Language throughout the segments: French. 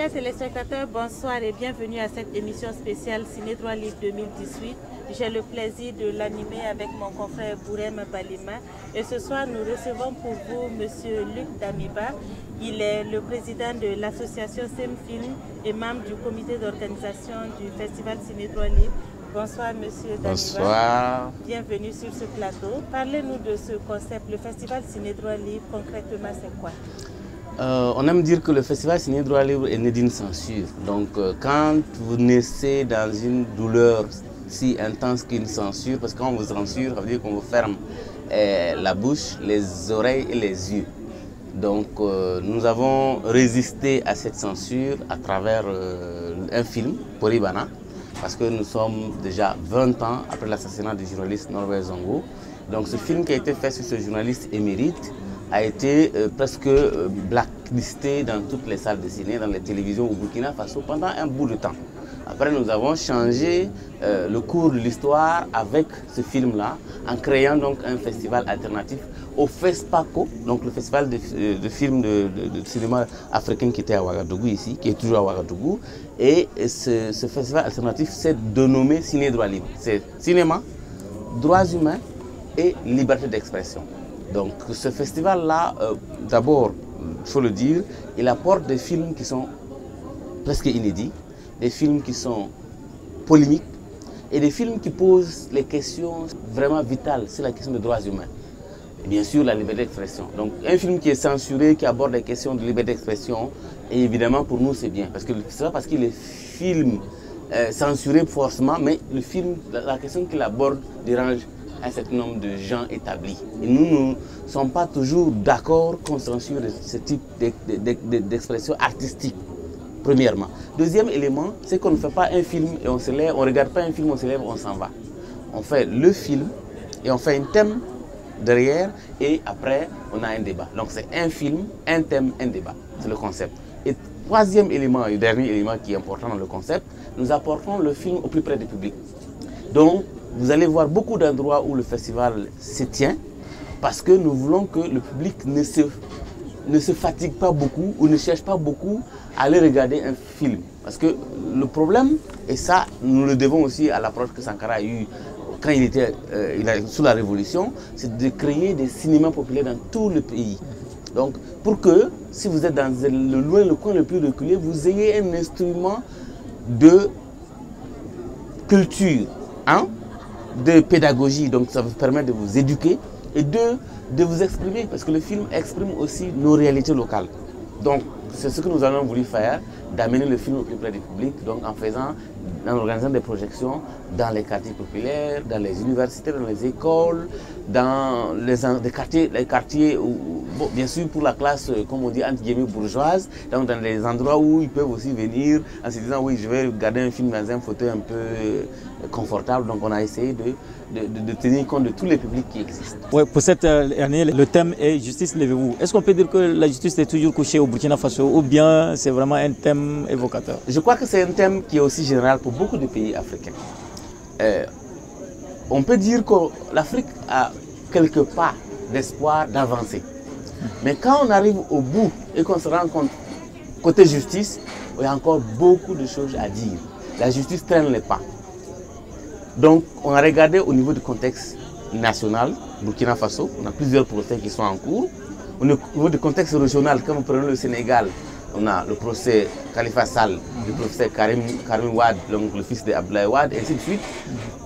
Chers téléspectateurs, bonsoir et bienvenue à cette émission spéciale Ciné Droit Livre 2018. J'ai le plaisir de l'animer avec mon confrère Bourem Balima. Et ce soir, nous recevons pour vous M. Luc Damiba. Il est le président de l'association SEMFilm et membre du comité d'organisation du Festival Ciné Droit Livre. Bonsoir M. Damiba. Bonsoir. Bienvenue sur ce plateau. Parlez-nous de ce concept, le Festival Ciné Droit Livre. Concrètement, c'est quoi? On aime dire que le Festival Ciné Droit Livre est né d'une censure. Donc quand vous naissez dans une douleur si intense qu'une censure, parce que quand on vous censure, ça veut dire qu'on vous ferme la bouche, les oreilles et les yeux. Donc nous avons résisté à cette censure à travers un film, Poribana, parce que nous sommes déjà 20 ans après l'assassinat du journaliste Norbert Zongo. Donc ce film qui a été fait sur ce journaliste émérite a été presque blacklisté dans toutes les salles de ciné, dans les télévisions au Burkina Faso pendant un bout de temps. Après, nous avons changé le cours de l'histoire avec ce film-là, en créant donc un festival alternatif au FESPACO, donc le festival de films de cinéma africain qui était à Ouagadougou ici, qui est toujours à Ouagadougou. Et ce festival alternatif s'est dénommé Ciné Droit Libre. C'est cinéma, droits humains et liberté d'expression. Donc ce festival-là, d'abord, il faut le dire, il apporte des films qui sont presque inédits, des films qui sont polémiques et des films qui posent les questions vraiment vitales sur la question des droits humains. Et bien sûr, la liberté d'expression. Donc un film qui est censuré, qui aborde les questions de liberté d'expression, et évidemment pour nous c'est bien. Parce que c'est pas parce qu'il est film censuré forcément, mais le film, la question qu'il aborde dérange un certain nombre de gens établis. Et nous ne sommes pas toujours d'accord qu'on censure ce type d'expression artistique, premièrement. Deuxième élément, c'est qu'on ne fait pas un film et on se lève, on ne regarde pas un film, on se lève, on s'en va. On fait le film et on fait un thème derrière et après on a un débat. Donc c'est un film, un thème, un débat. C'est le concept. Et troisième élément et dernier élément qui est important dans le concept, nous apportons le film au plus près du public. Donc vous allez voir beaucoup d'endroits où le festival se tient parce que nous voulons que le public ne se fatigue pas beaucoup ou ne cherche pas beaucoup à aller regarder un film. Parce que le problème, et ça nous le devons aussi à l'approche que Sankara a eue quand il était sous la Révolution, c'est de créer des cinémas populaires dans tout le pays. Donc pour que si vous êtes dans le coin le plus reculé, vous ayez un instrument de culture, hein, de pédagogie, donc ça vous permet de vous éduquer et de vous exprimer, parce que le film exprime aussi nos réalités locales. Donc c'est ce que nous avons voulu faire, d'amener le film au plus près du public, donc en organisant des projections dans les quartiers populaires, dans les universités, dans les écoles, dans les quartiers où, bon, bien sûr pour la classe, comme on dit, entre guillemets bourgeoise, donc dans les endroits où ils peuvent aussi venir en se disant oui, je vais regarder un film dans un fauteuil un peu confortable. Donc on a essayé de tenir compte de tous les publics qui existent. Ouais, pour cette année, le thème est Justice, levez-vous. Est-ce qu'on peut dire que la justice est toujours couchée au Burkina Faso ou bien c'est vraiment un thème évocateur? Je crois que c'est un thème qui est aussi général pour beaucoup de pays africains. On peut dire que l'Afrique a quelque part d'espoir d'avancer. Mais quand on arrive au bout et qu'on se rend compte, côté justice, il y a encore beaucoup de choses à dire. La justice traîne les pas. Donc on a regardé au niveau du contexte national, Burkina Faso, on a plusieurs procès qui sont en cours. Au niveau du contexte régional, quand vous prenez le Sénégal, on a le procès Khalifa Sall, le procès Karim Wade, donc le fils de Abdoulaye Wade, et ainsi de suite.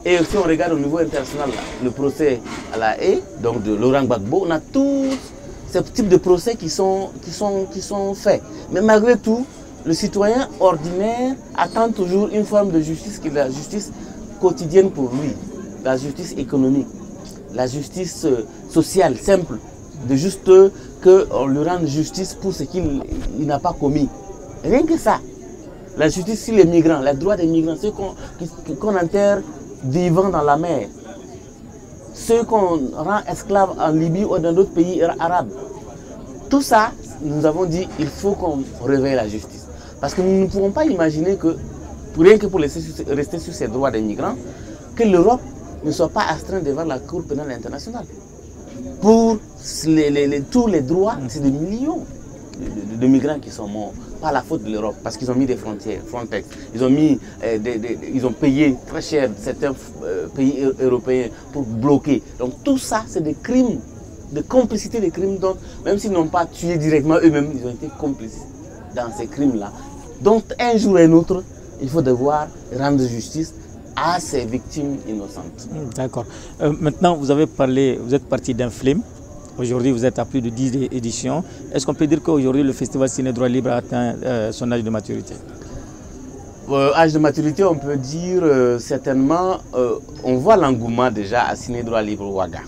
Et si on regarde au niveau international, le procès à la haie, donc de Laurent Gbagbo, on a tous ces types de procès qui sont faits. Mais malgré tout, le citoyen ordinaire attend toujours une forme de justice qui est la justice quotidienne pour lui, la justice économique, la justice sociale, simple, de juste qu'on lui rende justice pour ce qu'il n'a pas commis. Rien que ça. La justice sur les migrants, les droits des migrants, ceux qu'on enterre vivants dans la mer, ceux qu'on rend esclaves en Libye ou dans d'autres pays arabes. Tout ça, nous avons dit, il faut qu'on réveille la justice. Parce que nous ne pouvons pas imaginer que, rien que pour rester sur ces droits des migrants, que l'Europe ne soit pas astreinte devant la Cour pénale internationale. Pour tous les droits, c'est des millions. de migrants qui sont morts. Pas la faute de l'Europe, parce qu'ils ont mis des frontières, Frontex. Ils ont payé très cher certains pays européens pour bloquer. Donc tout ça, c'est des crimes, de complicité des crimes, dont, même s'ils n'ont pas tué directement eux-mêmes, ils ont été complices dans ces crimes-là. Donc un jour et un autre, il faut devoir rendre justice à ces victimes innocentes. D'accord. Maintenant, vous avez parlé, vous êtes parti d'un film. Aujourd'hui, vous êtes à plus de 10 éditions. Est-ce qu'on peut dire qu'aujourd'hui, le Festival Ciné Droit Libre a atteint son âge de maturité? Âge de maturité, on peut dire certainement, on voit l'engouement déjà à Ciné Droit Libre Ouaga,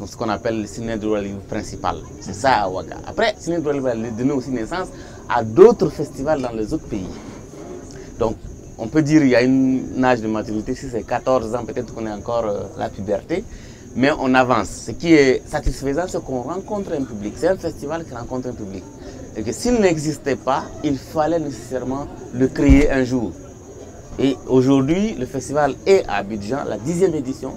ce qu'on appelle le Ciné Droit Libre principal. C'est ça à Ouaga. Après, Ciné Droit Libre a donné aussi naissance à d'autres festivals dans les autres pays. Donc, on peut dire qu'il y a un âge de maturité, si c'est 14 ans, peut-être qu'on est encore la puberté, mais on avance. Ce qui est satisfaisant, c'est qu'on rencontre un public. C'est un festival qui rencontre un public. Et que s'il n'existait pas, il fallait nécessairement le créer un jour. Et aujourd'hui, le festival est à Abidjan, la 10e édition.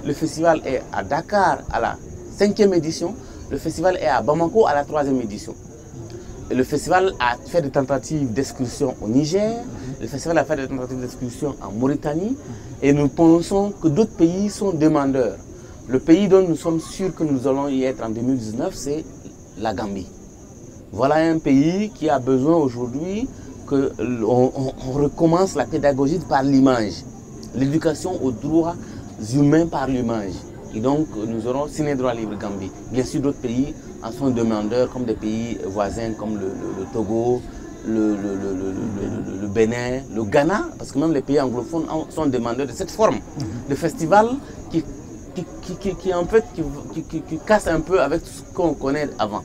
Le festival est à Dakar, à la 5e édition. Le festival est à Bamako, à la 3e édition. Le festival a fait des tentatives d'excursion au Niger, le festival a fait des tentatives d'excursion en Mauritanie, et nous pensons que d'autres pays sont demandeurs. Le pays dont nous sommes sûrs que nous allons y être en 2019, c'est la Gambie. Voilà un pays qui a besoin aujourd'hui qu'on recommence la pédagogie par l'image, l'éducation aux droits humains par l'image. Et donc, nous aurons Ciné Droit Libre Gambie. Bien sûr, d'autres pays en sont demandeurs, comme des pays voisins comme le Togo, le Bénin, le Ghana, parce que même les pays anglophones sont demandeurs de cette forme de festival qui en fait qui casse un peu avec tout ce qu'on connaît avant.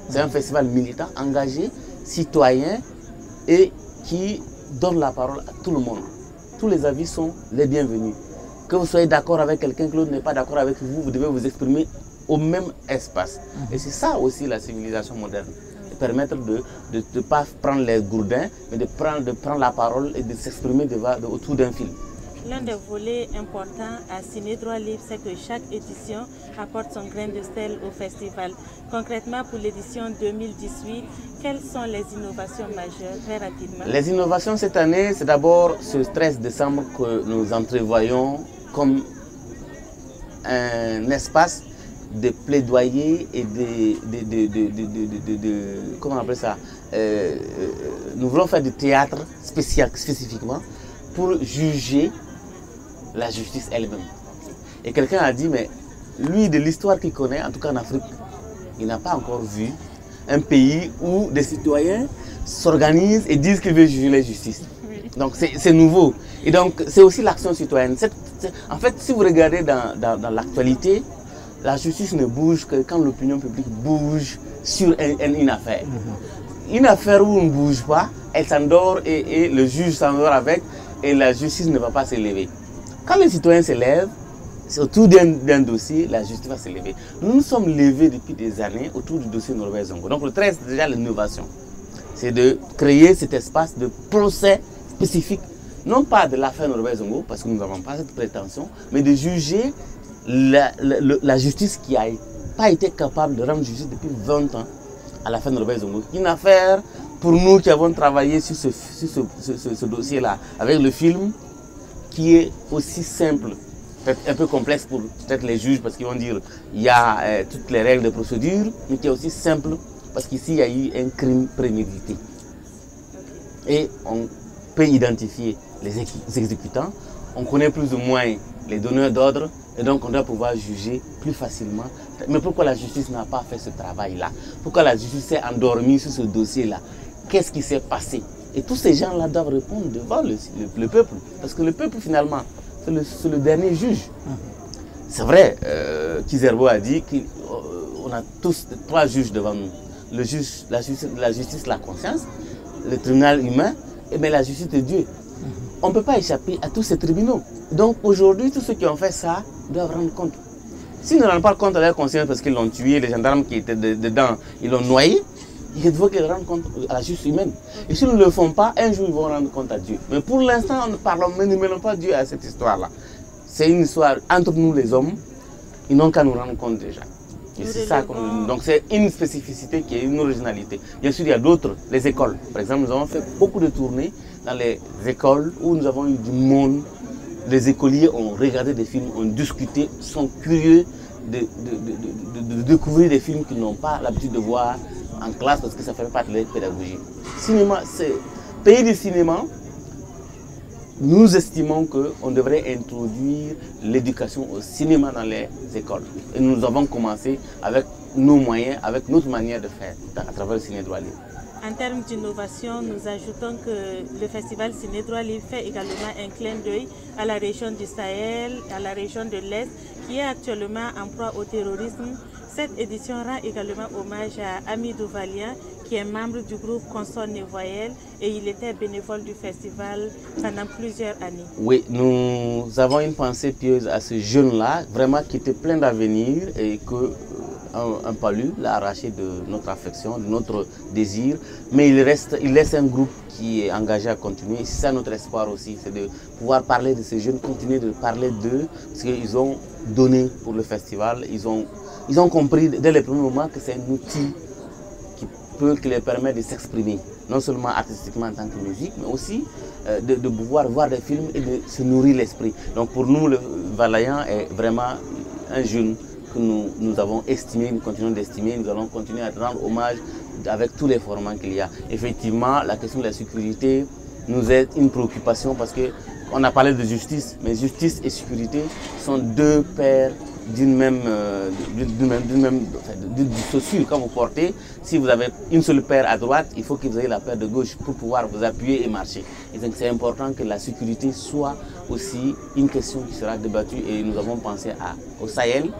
C'est un festival militant, engagé, citoyen et qui donne la parole à tout le monde. Tous les avis sont les bienvenus. Que vous soyez d'accord avec quelqu'un, que l'autre n'est pas d'accord avec vous, vous devez vous exprimer au même espace. Et c'est ça aussi la civilisation moderne. Permettre de ne pas prendre les gourdins, mais de prendre la parole et de s'exprimer autour d'un film. L'un des volets importants à Ciné Droit Libre, c'est que chaque édition apporte son grain de sel au festival. Concrètement, pour l'édition 2018, quelles sont les innovations majeures, très rapidement? Les innovations cette année, c'est d'abord ce 13 décembre que nous entrevoyons comme un espace de plaidoyer et comment on appelle ça, nous voulons faire du théâtre spécifiquement pour juger la justice elle-même. Et quelqu'un a dit, mais lui, de l'histoire qu'il connaît, en tout cas en Afrique, il n'a pas encore vu un pays où des citoyens s'organisent et disent qu'ils veulent juger la justice. Donc c'est nouveau. Et donc c'est aussi l'action citoyenne. En fait, si vous regardez dans l'actualité, la justice ne bouge que quand l'opinion publique bouge sur une affaire. Une affaire où on ne bouge pas, elle s'endort et le juge s'endort avec et la justice ne va pas s'élever. Quand les citoyens s'élèvent, autour d'un dossier, la justice va s'élever. Nous nous sommes levés depuis des années autour du dossier Norbert Zongo. Donc le 13, c'est déjà l'innovation. C'est de créer cet espace de procès spécifique, non pas de l'affaire Norbert Zongo, parce que nous n'avons pas cette prétention, mais de juger la justice qui n'a pas été capable de rendre justice depuis 20 ans à l'affaire Norbert Zongo. Une affaire, pour nous qui avons travaillé sur ce dossier-là, avec le film, qui est aussi simple, peut-être un peu complexe pour peut-être les juges, parce qu'ils vont dire il y a toutes les règles de procédure, mais qui est aussi simple, parce qu'ici il y a eu un crime prémédité. Et on peut identifier les exécutants, on connaît plus ou moins les donneurs d'ordre, et donc on doit pouvoir juger plus facilement. Mais pourquoi la justice n'a pas fait ce travail-là? Pourquoi la justice s'est endormie sur ce dossier-là? Qu'est-ce qui s'est passé? Et tous ces gens-là doivent répondre devant le peuple. Parce que le peuple, finalement, c'est le dernier juge. C'est vrai, Kizerbo a dit qu'on a tous 3 juges devant nous. Le juge, la justice, la conscience, le tribunal humain, mais la justice de Dieu. On ne peut pas échapper à tous ces tribunaux. Donc aujourd'hui, tous ceux qui ont fait ça doivent rendre compte. S'ils ne rendent pas compte de leur conscience parce qu'ils l'ont tué, les gendarmes qui étaient dedans, ils l'ont noyé, il faut qu'ils rendent compte à la justice humaine. Et s'ils ne le font pas, un jour ils vont rendre compte à Dieu. Mais pour l'instant, nous ne mêlons pas Dieu à cette histoire-là. C'est une histoire entre nous les hommes, ils n'ont qu'à nous rendre compte déjà. Donc c'est une spécificité qui est une originalité. Bien sûr, il y a d'autres, les écoles. Par exemple, nous avons fait beaucoup de tournées dans les écoles où nous avons eu du monde. Les écoliers ont regardé des films, ont discuté, sont curieux de découvrir des films qu'ils n'ont pas l'habitude de voir en classe parce que ça fait partie de leur pédagogie. Cinéma, c'est pays du cinéma. Nous estimons qu'on devrait introduire l'éducation au cinéma dans les écoles. Et nous avons commencé avec nos moyens, avec notre manière de faire à travers le Ciné Droit Libre. En termes d'innovation, nous ajoutons que le festival Ciné Droit Libre fait également un clin d'œil à la région du Sahel, à la région de l'Est, qui est actuellement en proie au terrorisme. Cette édition rend également hommage à Amidou Valiant, qui est membre du groupe Consort Névoyel et il était bénévole du festival pendant plusieurs années. Oui, nous avons une pensée pieuse à ce jeune-là, vraiment qui était plein d'avenir et que un palu l'a arraché de notre affection, de notre désir, mais il laisse un groupe qui est engagé à continuer. C'est ça notre espoir aussi, c'est de pouvoir parler de ces jeunes, continuer de parler d'eux, parce qu'ils ont donné pour le festival, ils ont compris dès les premiers moments que c'est un outil qui leur permet de s'exprimer, non seulement artistiquement en tant que musique, mais aussi de pouvoir voir des films et de se nourrir l'esprit. Donc pour nous, le Valayant est vraiment un jeune que nous avons estimé, nous continuons d'estimer, nous allons continuer à rendre hommage avec tous les formats qu'il y a. Effectivement, la question de la sécurité nous est une préoccupation parce qu'on a parlé de justice, mais justice et sécurité sont deux paires d'une même chaussure. Quand vous portez, si vous avez une seule paire à droite, il faut que vous ayez la paire de gauche pour pouvoir vous appuyer et marcher. Et donc c'est important que la sécurité soit aussi une question qui sera débattue et nous avons pensé au Sahel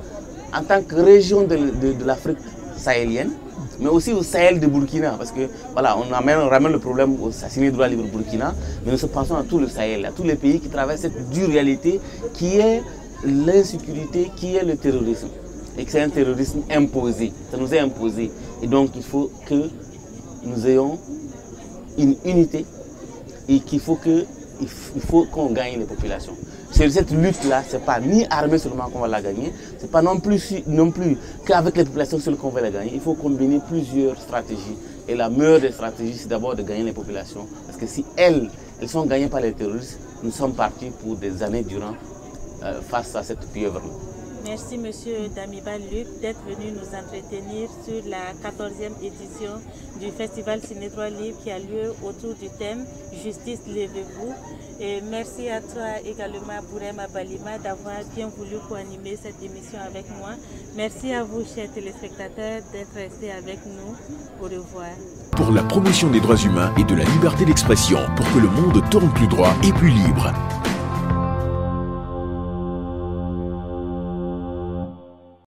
en tant que région de l'Afrique sahélienne, mais aussi au Sahel de Burkina, parce que voilà, on ramène le problème au Ciné Droit Libre Burkina, mais nous pensons à tout le Sahel, à tous les pays qui traversent cette dure réalité qui est l'insécurité, qui est le terrorisme. Et que c'est un terrorisme imposé, ça nous est imposé. Et donc il faut que nous ayons une unité et qu'il faut qu'on gagne les populations. Cette lutte-là, ce n'est pas ni armée seulement qu'on va la gagner, ce n'est pas non plus qu'avec les populations seules qu'on va la gagner. Il faut combiner plusieurs stratégies. Et la meilleure des stratégies, c'est d'abord de gagner les populations. Parce que si elles sont gagnées par les terroristes, nous sommes partis pour des années durant face à cette pieuvre-là. Merci M. Damiba Luc d'être venu nous entretenir sur la 14e édition du Festival Ciné Droit Libre qui a lieu autour du thème « Justice, levez-vous ». Et merci à toi également, Bourema Balima, d'avoir bien voulu co-animer cette émission avec moi. Merci à vous, chers téléspectateurs, d'être restés avec nous. Au revoir. Pour la promotion des droits humains et de la liberté d'expression, pour que le monde tourne plus droit et plus libre.